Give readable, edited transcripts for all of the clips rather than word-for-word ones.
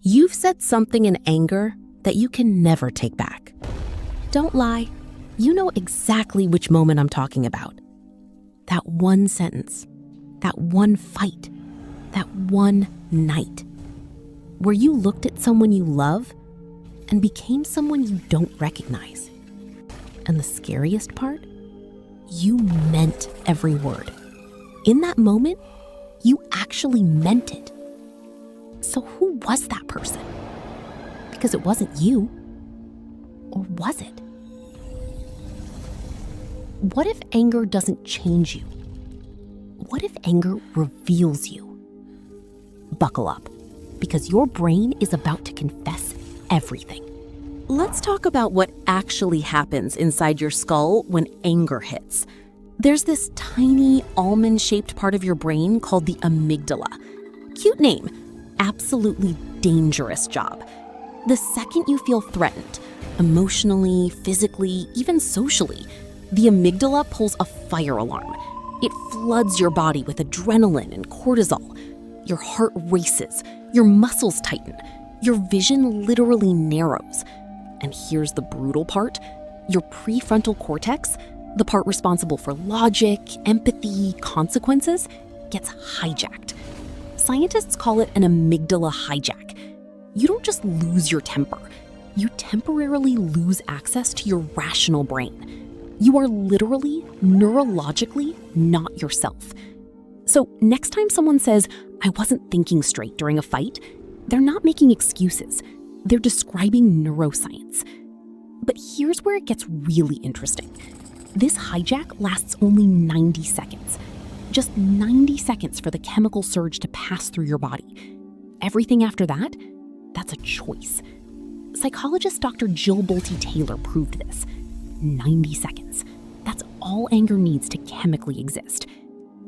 You've said something in anger that you can never take back. Don't lie. You know exactly which moment I'm talking about. That one sentence, that one fight, that one night, where you looked at someone you love and became someone you don't recognize. And the scariest part? You meant every word. In that moment, you actually meant it. So who was that person? Because it wasn't you. Or was it? What if anger doesn't change you? What if anger reveals you? Buckle up, because your brain is about to confess everything. Let's talk about what actually happens inside your skull when anger hits. There's this tiny almond-shaped part of your brain called the amygdala. Cute name, absolutely dangerous job. The second you feel threatened, emotionally, physically, even socially, the amygdala pulls a fire alarm. It floods your body with adrenaline and cortisol. Your heart races, your muscles tighten, your vision literally narrows. And here's the brutal part. Your prefrontal cortex, the part responsible for logic, empathy, consequences, gets hijacked. Scientists call it an amygdala hijack. You don't just lose your temper. You temporarily lose access to your rational brain. You are literally, neurologically not yourself. So next time someone says, "I wasn't thinking straight during a fight," they're not making excuses. They're describing neuroscience. But here's where it gets really interesting. This hijack lasts only 90 seconds. Just 90 seconds for the chemical surge to pass through your body. Everything after that, that's a choice. Psychologist Dr. Jill Bolte Taylor proved this. 90 seconds. That's all anger needs to chemically exist.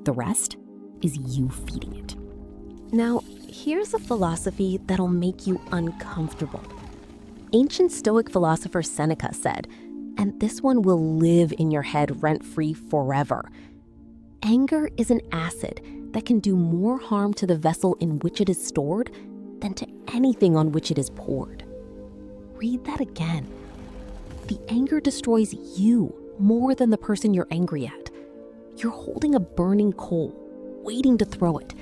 The rest is you feeding it. Now, here's a philosophy that'll make you uncomfortable. Ancient Stoic philosopher Seneca said, and this one will live in your head rent-free forever: anger is an acid that can do more harm to the vessel in which it is stored than to anything on which it is poured. Read that again. The anger destroys you more than the person you're angry at. You're holding a burning coal, waiting to throw it,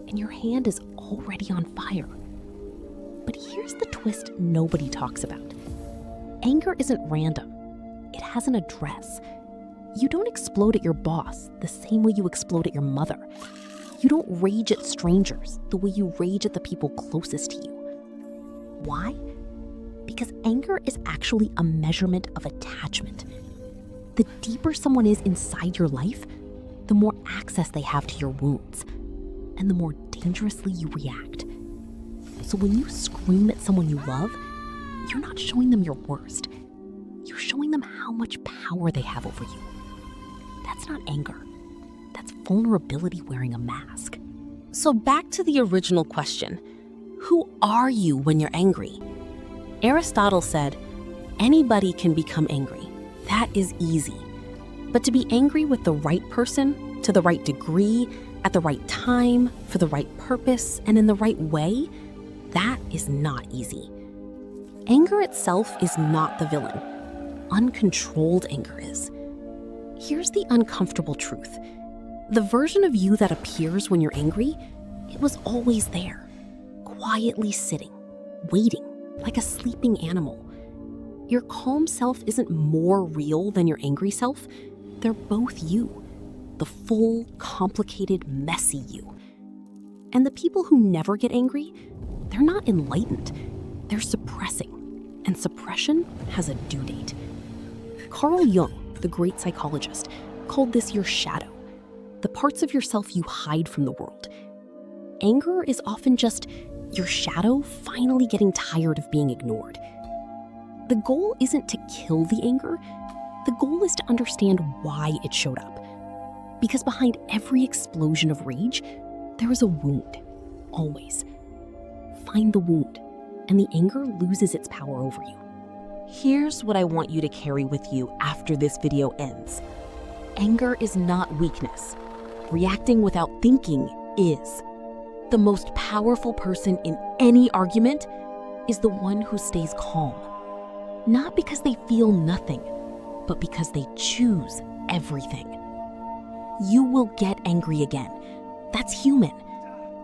and your hand is already on fire. But here's the twist nobody talks about. Anger isn't random. It has an address. You don't explode at your boss the same way you explode at your mother. You don't rage at strangers the way you rage at the people closest to you. Why? Because anger is actually a measurement of attachment. The deeper someone is inside your life, the more access they have to your wounds, and the more dangerously you react. So when you scream at someone you love, you're not showing them your worst. You're showing them how much power they have over you. That's not anger. That's vulnerability wearing a mask. So back to the original question. Who are you when you're angry? Aristotle said, anybody can become angry. That is easy. But to be angry with the right person, to the right degree, at the right time, for the right purpose, and in the right way, that is not easy. Anger itself is not the villain. Uncontrolled anger is. Here's the uncomfortable truth. The version of you that appears when you're angry, it was always there, quietly sitting, waiting, like a sleeping animal. Your calm self isn't more real than your angry self. They're both you, the full, complicated, messy you. And the people who never get angry, they're not enlightened. They're suppressing, and suppression has a due date. Carl Jung, the great psychologist, called this your shadow, the parts of yourself you hide from the world. Anger is often just your shadow finally getting tired of being ignored. The goal isn't to kill the anger. The goal is to understand why it showed up. Because behind every explosion of rage, there is a wound, always. Find the wound, and the anger loses its power over you. Here's what I want you to carry with you after this video ends. Anger is not weakness. Reacting without thinking is. The most powerful person in any argument is the one who stays calm. Not because they feel nothing, but because they choose everything. You will get angry again. That's human.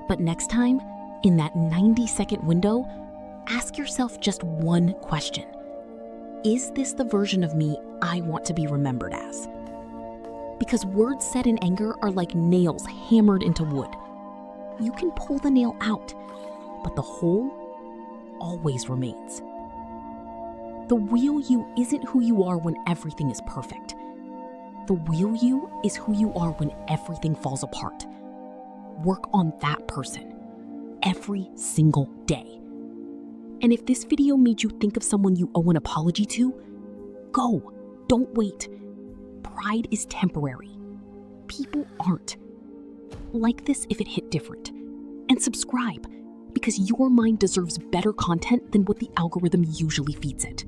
But next time, in that 90-second window, ask yourself just one question. Is this the version of me I want to be remembered as? Because words said in anger are like nails hammered into wood. You can pull the nail out, but the hole always remains. The real you isn't who you are when everything is perfect. The real you is who you are when everything falls apart. Work on that person every single day. And if this video made you think of someone you owe an apology to, go, don't wait. Pride is temporary. People aren't. Like this if it hit different. And subscribe, because your mind deserves better content than what the algorithm usually feeds it.